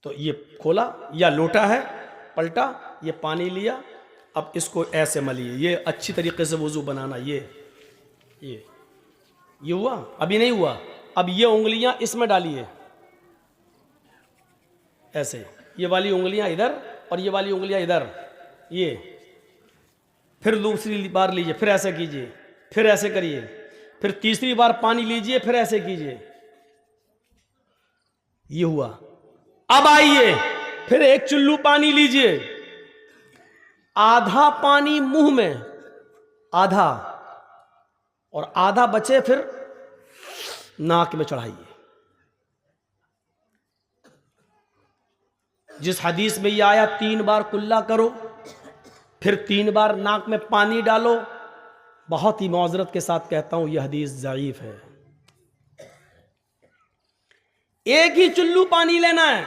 तो ये खोला, या लोटा है, पलटा, ये पानी लिया, अब इसको ऐसे मलिए, ये अच्छी तरीके से वुजू बनाना। ये हुआ? अभी नहीं हुआ। अब ये उंगलियां इसमें डालिए ऐसे, ये वाली उंगलियां इधर और ये वाली उंगलियां इधर, ये। फिर दूसरी बार लीजिए, फिर ऐसे कीजिए, फिर ऐसे करिए, फिर तीसरी बार पानी लीजिए, फिर ऐसे कीजिए। ये हुआ। अब आइए, फिर एक चुल्लू पानी लीजिए, आधा पानी मुंह में, आधा, और आधा बचे फिर नाक में चढ़ाइए। जिस हदीस में यह आया 3 बार कुल्ला करो, फिर 3 बार नाक में पानी डालो, बहुत ही मौजरत के साथ कहता हूं यह हदीस ज़ईफ है। एक ही चुल्लू पानी लेना है,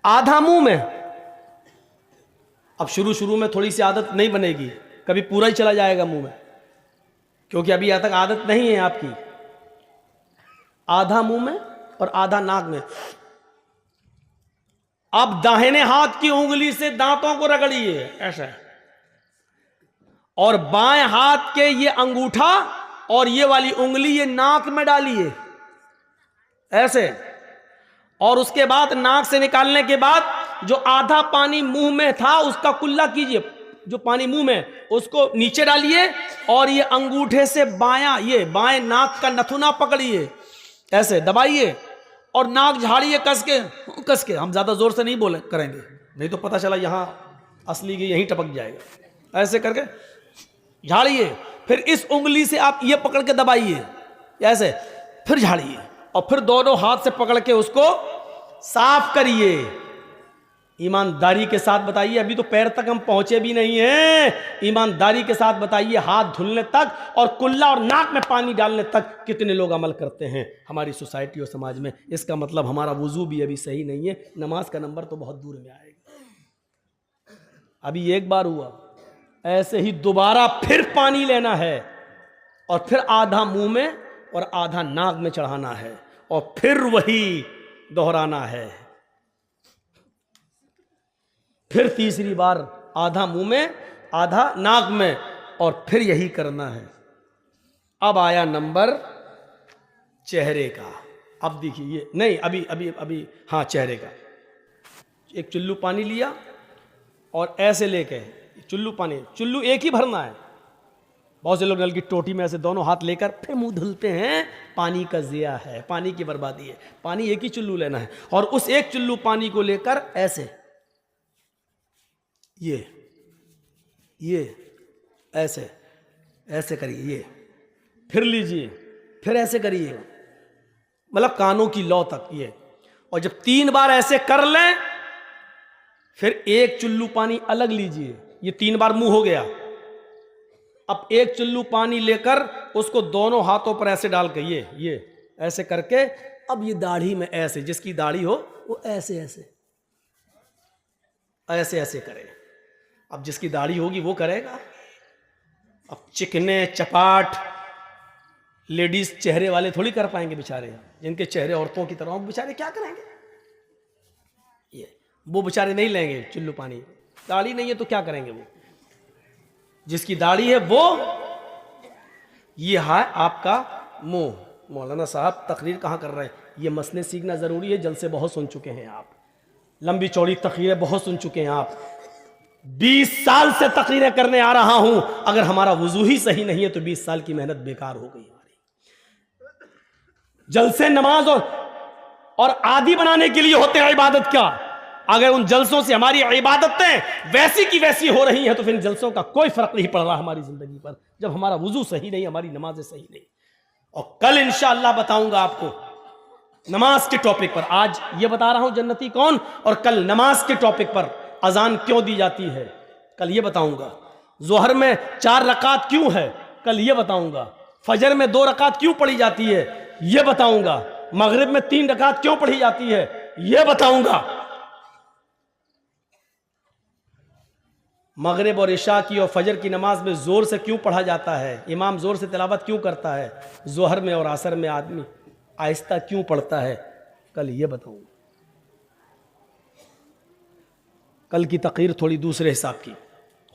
आधा मुंह में। अब शुरू में थोड़ी सी आदत नहीं बनेगी, कभी पूरा ही चला जाएगा मुंह में, क्योंकि अभी यहां तक आदत नहीं है आपकी। आधा मुंह में और आधा नाक में। अब दाहिने हाथ की उंगली से दांतों को रगड़िए ऐसा, और बाएं हाथ के ये अंगूठा और ये वाली उंगली ये नाक में डालिए ऐसे, और उसके बाद नाक से निकालने के बाद जो आधा पानी मुंह में था उसका कुल्ला कीजिए, जो पानी मुंह में उसको नीचे डालिए, और ये अंगूठे से बायां, ये बाएं नाक का नथुना पकड़िए ऐसे, दबाइए और नाक झाड़िए कस के। हम ज्यादा जोर से नहीं बोले करेंगे, नहीं तो पता चला यहां असली की यहीं टपक जाएगा। ऐसे करके झाड़िए, फिर इस उंगली से आप ये पकड़ के दबाइए ऐसे, फिर झाड़िए, और फिर दोनों हाथ से पकड़ के उसको साफ करिए। ईमानदारी के साथ बताइए, अभी तो पैर तक हम पहुंचे भी नहीं हैं। ईमानदारी के साथ बताइए, हाथ धुलने तक और कुल्ला और नाक में पानी डालने तक कितने लोग अमल करते हैं हमारी सोसाइटी और समाज में। इसका मतलब हमारा वुजू भी अभी सही नहीं है, नमाज का नंबर तो बहुत दूर में आएगा। अभी एक बार हुआ, ऐसे ही दोबारा फिर पानी लेना है, और फिर आधा मुंह में और आधा नाक में चढ़ाना है, और फिर वही दोहराना है। फिर तीसरी बार आधा मुंह में आधा नाक में, और फिर यही करना है। अब आया नंबर चेहरे का। अब देखिए, ये नहीं, अभी अभी अभी हाँ, चेहरे का। एक चुल्लू पानी लिया और ऐसे लेके, चुल्लू एक ही भरना है। बहुत से लोग नल की टोटी में ऐसे दोनों हाथ लेकर फिर मुंह धुलते हैं, पानी का ज़िया है, पानी की बर्बादी है। पानी एक ही चुल्लू लेना है, और उस एक चुल्लू पानी को लेकर ऐसे, ये ऐसे ऐसे करिए, ये फिर लीजिए, फिर ऐसे करिए, मतलब कानों की लौ तक ये। और जब 3 बार ऐसे कर लें, फिर एक चुल्लू पानी अलग लीजिए। ये 3 बार मुंह हो गया। अब एक चुल्लू पानी लेकर उसको दोनों हाथों पर ऐसे डाल के, ये ऐसे करके, अब ये दाढ़ी में ऐसे, जिसकी दाढ़ी हो वो ऐसे ऐसे ऐसे ऐसे करे। अब जिसकी दाढ़ी होगी वो करेगा। अब चिकने चपाट लेडीज चेहरे वाले थोड़ी कर पाएंगे बेचारे, जिनके चेहरे औरतों की तरह, बेचारे क्या करेंगे? वो बेचारे नहीं लेंगे चुल्लू पानी, दाढ़ी नहीं है तो क्या करेंगे वो? जिसकी दाढ़ी है वो, ये है आपका मुंह। मौलाना साहब तकरीर कहाँ कर रहे हैं? ये मसले सीखना ज़रूरी है। जलसे बहुत सुन चुके हैं आप, लंबी चौड़ी तकरीरें बहुत सुन चुके हैं आप। 20 साल से तकरीरें करने आ रहा हूं। अगर हमारा वुजू ही सही नहीं है तो 20 साल की मेहनत बेकार हो गई हमारी। जलसे नमाज और आदि बनाने के लिए होते हैं इबादत का। अगर उन जलसों से हमारी इबादतें वैसी की वैसी हो रही हैं तो फिर इन जलसों का कोई फर्क नहीं पड़ रहा हमारी जिंदगी पर, जब हमारा वुजू सही नहीं, हमारी नमाजें सही नहीं। और कल इंशाअल्लाह बताऊंगा आपको नमाज के टॉपिक पर। आज ये बता रहा हूं जन्नती कौन, और कल नमाज के टॉपिक पर अजान क्यों दी जाती है, कल ये बताऊंगा। जोहर में 4 रकात क्यों है, कल ये बताऊंगा। फजर में 2 रकात क्यों पढ़ी जाती है, ये बताऊंगा। मगरिब में 3 रकात क्यों पढ़ी जाती है, ये बताऊंगा। मगरिब और इशा की और फजर की नमाज में जोर से क्यों पढ़ा जाता है, इमाम जोर से तिलावत क्यों करता है, जोहर में और असर में आदमी आहिस्ता क्यों पढ़ता है, कल ये बताऊंगा। कल की तकरीर थोड़ी दूसरे हिसाब की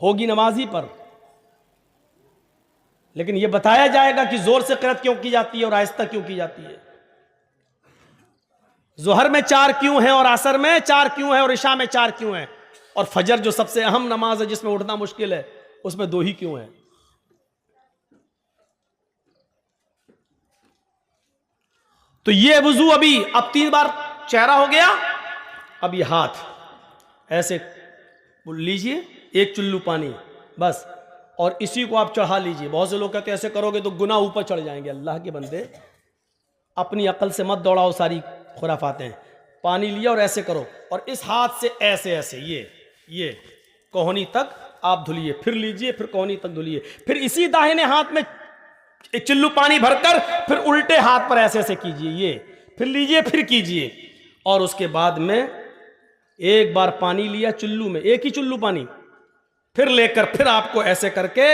होगी नमाजी पर, लेकिन यह बताया जाएगा कि जोर से क़िरात क्यों की जाती है और आहिस्ता क्यों की जाती है। जोहर में 4 क्यों है और असर में 4 क्यों है और इशा में 4 क्यों है, और फजर जो सबसे अहम नमाज है जिसमें उठना मुश्किल है उसमें 2 ही क्यों है। तो ये वुजू अभी अब 3 बार चेहरा हो गया, अब ये हाथ ऐसे लीजिए, 1 चुल्लू पानी बस, और इसी को आप चढ़ा लीजिए। बहुत से लोग कहते हैं ऐसे करोगे तो गुनाह ऊपर चढ़ जाएंगे। अल्लाह के बंदे, अपनी अकल से मत दौड़ाओ सारी खुराफातें। पानी लिया और ऐसे करो, और इस हाथ से ऐसे ऐसे ये कोहनी तक आप धुलिए, फिर लीजिए, फिर कोहनी तक धुलिए, फिर इसी दाहिने हाथ में 1 चुल्लू पानी भरकर फिर उल्टे हाथ पर ऐसे ऐसे कीजिए, ये फिर लीजिए, फिर कीजिए, और उसके बाद में एक बार पानी लिया चुल्लू में, 1 ही चुल्लू पानी, फिर लेकर फिर आपको ऐसे करके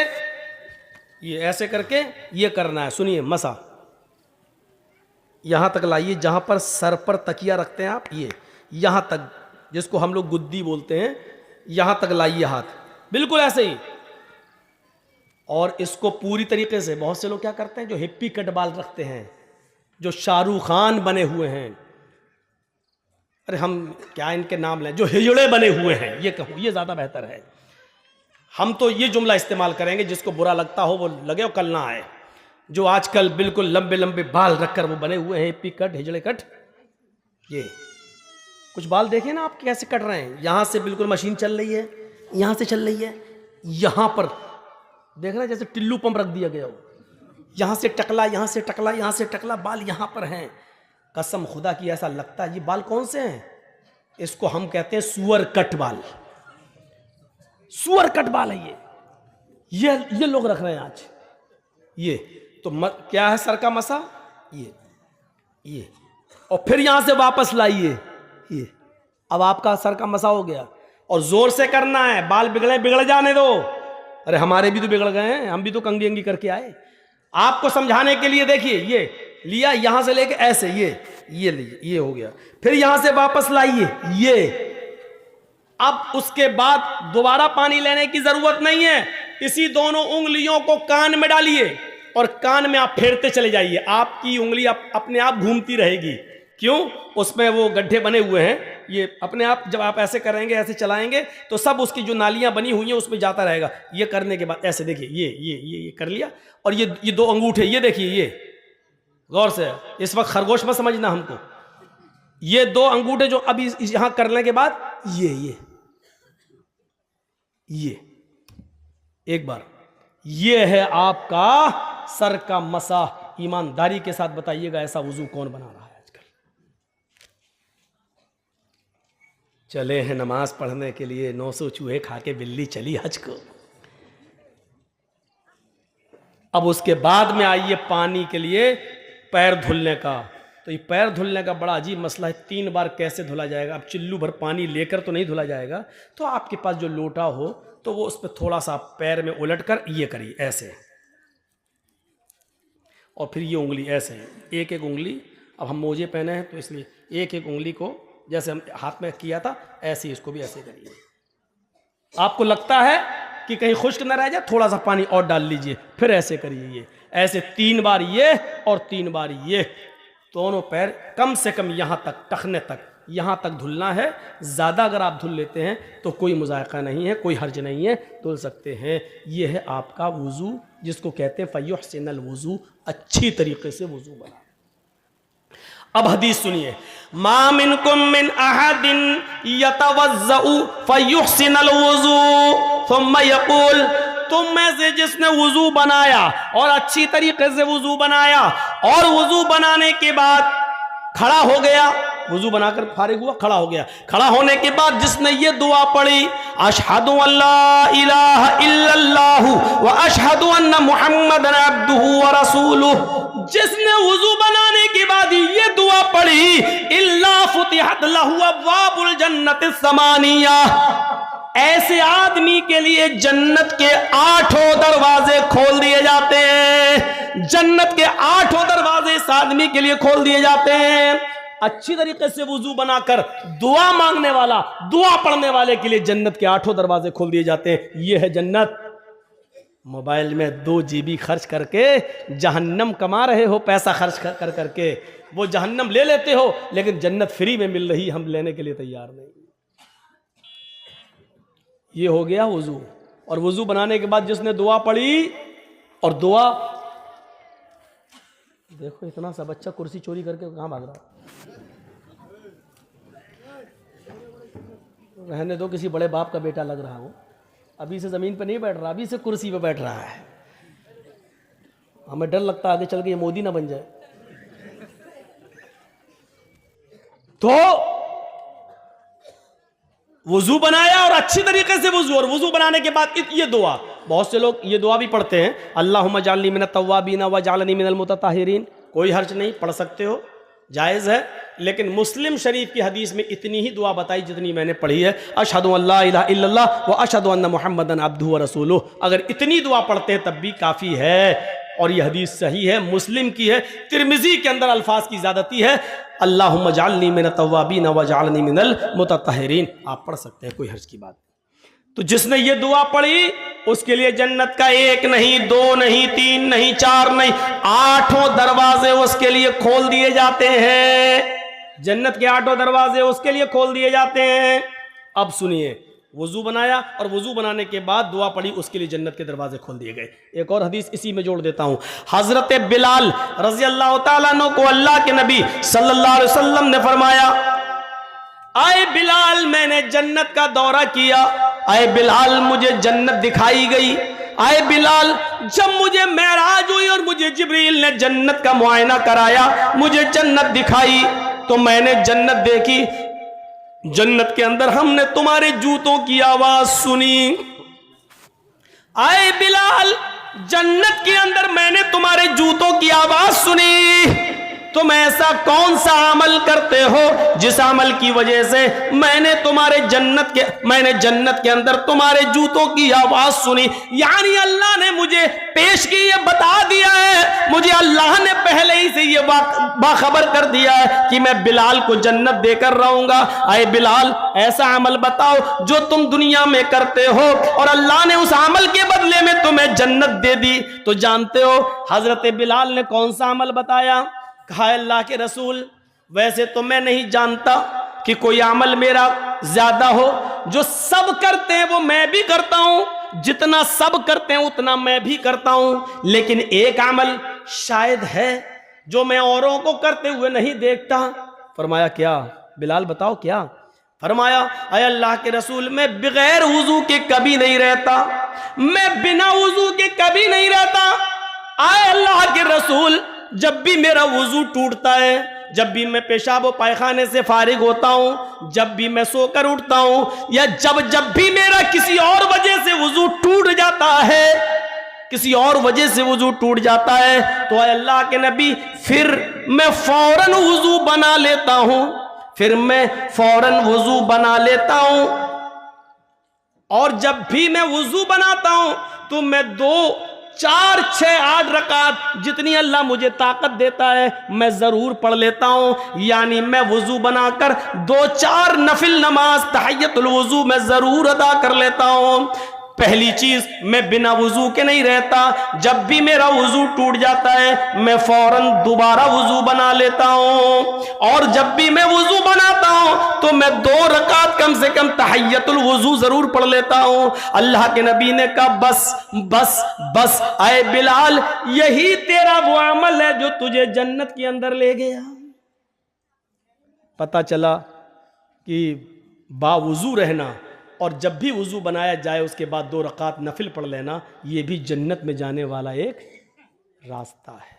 ये ऐसे करके ये करना है। सुनिए, मसा यहां तक लाइए, जहां पर सर पर तकिया रखते हैं आप, ये यहां तक, जिसको हम लोग गुद्दी बोलते हैं, यहां तक लाइए हाथ, बिल्कुल ऐसे ही। और इसको पूरी तरीके से, बहुत से लोग क्या करते हैं जो हिप्पी कट बाल रखते हैं, जो शाहरुख खान बने हुए हैं, अरे हम क्या इनके नाम लें, जो हिजड़े बने हुए हैं, ये कहूँ ये ज़्यादा बेहतर है। हम तो ये जुमला इस्तेमाल करेंगे, जिसको बुरा लगता हो वो लगे और कल ना आए। जो आजकल बिल्कुल लंबे लंबे बाल रखकर वो बने हुए हैं, हिप्पी कट, हिजड़े कट, ये कुछ बाल देखें ना आप कैसे कट रहे हैं। यहाँ से बिल्कुल मशीन चल रही है, यहाँ से चल रही है, यहाँ पर देख रहे हैं जैसे टिल्लू पंप रख दिया गया हो, यहाँ से टकला, यहाँ से टकला, यहाँ से टकला, बाल यहाँ पर हैं। कसम खुदा की ऐसा लगता है ये बाल कौन से हैं, इसको हम कहते हैं सुअर कट बाल, सुअर कट बाल है ये लोग रख रहे हैं आज। ये तो क्या है सर का मसा, ये और फिर यहां से वापस लाइए, ये अब आपका सर का मसा हो गया। और जोर से करना है, बाल बिगड़ जाने दो। अरे हमारे भी तो बिगड़ गए हैं, हम भी तो कंगी अंगी करके आए। आपको समझाने के लिए देखिए, ये लिया यहां से लेके ऐसे, ये लीजिए, ये हो गया, फिर यहां से वापस लाइए, ये। अब उसके बाद दोबारा पानी लेने की जरूरत नहीं है, इसी दोनों उंगलियों को कान में डालिए और कान में आप फेरते चले जाइए। आपकी उंगली अपने आप घूमती रहेगी। क्यों? उसमें वो गड्ढे बने हुए हैं, ये अपने आप जब आप ऐसे करेंगे, ऐसे चलाएंगे तो सब उसकी जो नालियां बनी हुई हैं उसमें जाता रहेगा। ये करने के बाद ऐसे देखिए, ये कर लिया, और ये 2 अंगूठे, ये देखिए, ये गौर से, इस वक्त खरगोश मत समझना हमको, ये 2 अंगूठे जो अभी यहां करने के बाद ये एक बार, ये है आपका सर का मसा। ईमानदारी के साथ बताइएगा ऐसा वुजू कौन बना रहा है आजकल? चले हैं नमाज पढ़ने के लिए, 900 चूहे खा के बिल्ली चली हज को। अब उसके बाद में आइए पानी के लिए पैर धुलने का। तो ये पैर धुलने का बड़ा अजीब मसला है, 3 बार कैसे धुला जाएगा? अब चिल्लू भर पानी लेकर तो नहीं धुला जाएगा, तो आपके पास जो लोटा हो तो वो उस पर थोड़ा सा पैर में उलट कर ये करिए ऐसे, और फिर ये उंगली ऐसे, एक उंगली, अब हम मोजे पहने हैं तो इसलिए एक उंगली को जैसे हम हाथ में किया था ऐसे ही इसको भी ऐसे करिए। आपको लगता है कि कहीं खुश्क न रह जाए, थोड़ा सा पानी और डाल लीजिए, फिर ऐसे करिए, ये ऐसे 3 बार ये और 3 बार ये। दोनों पैर कम से कम यहाँ तक, टखने तक, यहाँ तक धुलना है। ज़्यादा अगर आप धुल लेते हैं तो कोई मुज़ायक़ा नहीं है, कोई हर्ज नहीं है, धुल सकते हैं। ये है आपका वुज़ू, जिसको कहते हैं फ़युहसिनुल वुज़ू, अच्छी तरीके से वुज़ू बना। अब हदीस सुनिए, मा मिनकुम मिन अहदिन यतवज़्ज़उ फ़युहसिनुल वुज़ू थुम्मा यक़ूल, तुम में से जिसने वुज़ू बनाया और अच्छी तरीके से वुज़ू बनाया, और वुज़ू बनाने के बाद खड़ा हो गया, वुज़ू बनाकर फारिग हुआ, खड़ा हो गया, खड़ा होने के बाद जिसने ये दुआ पढ़ी, अशहदु अल्ला इलाहा इल्लल्लाहु व अशहदु अन्ना मुहम्मदन अब्दुहु व रसूलुहु, जिसने वुज़ू बनाने के बाद ये दुआ पढ़ी, इल्ला फुतिहत लहु अब्वाबुल जन्नतिस समानिया, ऐसे आदमी के लिए जन्नत के 8 दरवाजे खोल दिए जाते हैं। जन्नत के 8 दरवाजे इस आदमी के लिए खोल दिए जाते हैं। अच्छी तरीके से वुजू बनाकर दुआ मांगने वाला, दुआ पढ़ने वाले के लिए जन्नत के 8 दरवाजे खोल दिए जाते हैं। ये है जन्नत। मोबाइल में 2 GB खर्च करके जहन्नम कमा रहे हो, पैसा खर्च कर करके वो जहन्नम ले लेते हो, लेकिन जन्नत फ्री में मिल रही, हम लेने के लिए तैयार नहीं। ये हो गया वुजू। और वुजू बनाने के बाद जिसने दुआ पढ़ी, और दुआ देखो इतना सा बच्चा कुर्सी चोरी करके कहां भाग रहा है। रहने दो, किसी बड़े बाप का बेटा लग रहा हो, अभी से जमीन पर नहीं बैठ रहा, अभी से कुर्सी पे बैठ रहा है। हमें डर लगता है आगे चल के ये मोदी ना बन जाए। तो वुजू बनाया और अच्छी तरीके से वुजू, और वुजू बनाने के बाद ये दुआ, बहुत से लोग ये दुआ भी पढ़ते हैं, अल्लाहुम्मा जालनी मिनत तव्वाबीन व जालनी मिनल मुतताहिरीन। कोई हर्ज नहीं, पढ़ सकते हो, जायज़ है। लेकिन मुस्लिम शरीफ की हदीस में इतनी ही दुआ बताई जितनी मैंने पढ़ी है, अशहदु अल्ला इलाहा इल्लल्लाह व अशहदु अन्ना मुहम्मदन अब्दुहु व रसूलुहु। अगर इतनी दुआ पढ़ते हैं तब भी काफ़ी है, और यह हदीस सही है, मुस्लिम की है। तिरमिजी के अंदर अल्फाज की ज़्यादती है, अल्लाहुम्मा जालनी मिनत तव्वाबीन व जालनी मिनल मुतताहिरीन। आप पढ़ सकते हैं, कोई हर्ज की बात। तो जिसने ये दुआ पढ़ी उसके लिए जन्नत का 1 नहीं, 2 नहीं, 3 नहीं, 4 नहीं, 8 दरवाजे उसके लिए खोल दिए जाते हैं। जन्नत के 8 दरवाजे उसके लिए खोल दिए जाते हैं। अब सुनिए, वुजू बनाया और वुजू बनाने के बाद दुआ पढ़ी, उसके लिए जन्नत के दरवाजे खोल दिए गए। एक और हदीस इसी में जोड़ देता हूं। हजरत बिलाल रजी अल्लाह तआला अन्हु को अल्लाह के नबी सल्लल्लाहु अलैहि वसल्लम ने फरमाया, आए बिलाल मैंने जन्नत का दौरा किया, आए बिलाल मुझे जन्नत दिखाई गई, आए बिलाल जब मुझे मेराज हुई और मुझे जिब्रील ने जन्नत का मुआयना कराया, मुझे जन्नत दिखाई, तो मैंने जन्नत देखी। जन्नत के अंदर हमने तुम्हारे जूतों की आवाज सुनी। आए बिलाल जन्नत के अंदर मैंने तुम्हारे जूतों की आवाज सुनी। तुम ऐसा कौन सा अमल करते हो जिस अमल की वजह से मैंने जन्नत के अंदर तुम्हारे जूतों की आवाज सुनी। यानी अल्लाह ने मुझे पेश की, ये बता दिया है, मुझे अल्लाह ने पहले ही से ये बाखबर कर दिया है कि मैं बिलाल को जन्नत देकर रहूंगा। आए बिलाल ऐसा अमल बताओ जो तुम दुनिया में करते हो और अल्लाह ने उस अमल के बदले में तुम्हें जन्नत दे दी। तो जानते हो हजरत बिलाल ने कौन सा अमल बताया? कहा अल्लाह के रसूल वैसे तो मैं नहीं जानता कि कोई अमल मेरा ज्यादा हो, जो सब करते हैं वो मैं भी करता हूं, जितना सब करते हैं उतना मैं भी करता हूं, लेकिन एक अमल शायद है जो मैं औरों को करते हुए नहीं देखता। फरमाया क्या? बिलाल बताओ क्या? फरमाया अय अल्लाह के रसूल मैं बगैर वुजू के कभी नहीं रहता, मैं बिना वुजू के कभी नहीं रहता। आए अल्लाह के रसूल जब भी मेरा वुजू टूटता है, जब भी मैं पेशाब व पायखाने से फारिग होता हूं, जब भी मैं सोकर उठता हूं, या जब भी मेरा किसी और वजह से वुजू टूट जाता है, किसी और वजह से वुजू टूट जाता है, तो अल्लाह के नबी फिर मैं फौरन वुजू बना लेता हूं, फिर मैं फौरन वुजू बना लेता हूं। और जब भी मैं वुजू बनाता हूं तो मैं 2, 4, 6, 8 रकात जितनी अल्लाह मुझे ताकत देता है मैं जरूर पढ़ लेता हूं। यानी मैं वुजू बनाकर 2, 4 नफिल नमाज तहियतुल वुजू मैं जरूर अदा कर लेता हूं। पहली चीज मैं बिना वुजू के नहीं रहता, जब भी मेरा वुजू टूट जाता है मैं फौरन दोबारा वुजू बना लेता हूं। और जब भी मैं वुजू बनाता हूं तो मैं 2 रकात कम से कम तहियतुल वुजू जरूर पढ़ लेता हूं। अल्लाह के नबी ने कहा बस बस बस आए बिलाल यही तेरा वो अमल है जो तुझे जन्नत के अंदर ले गया। पता चला कि बावुजू रहना और जब भी वुजू बनाया जाए उसके बाद 2 रकात नफिल पढ़ लेना, ये भी जन्नत में जाने वाला एक रास्ता है।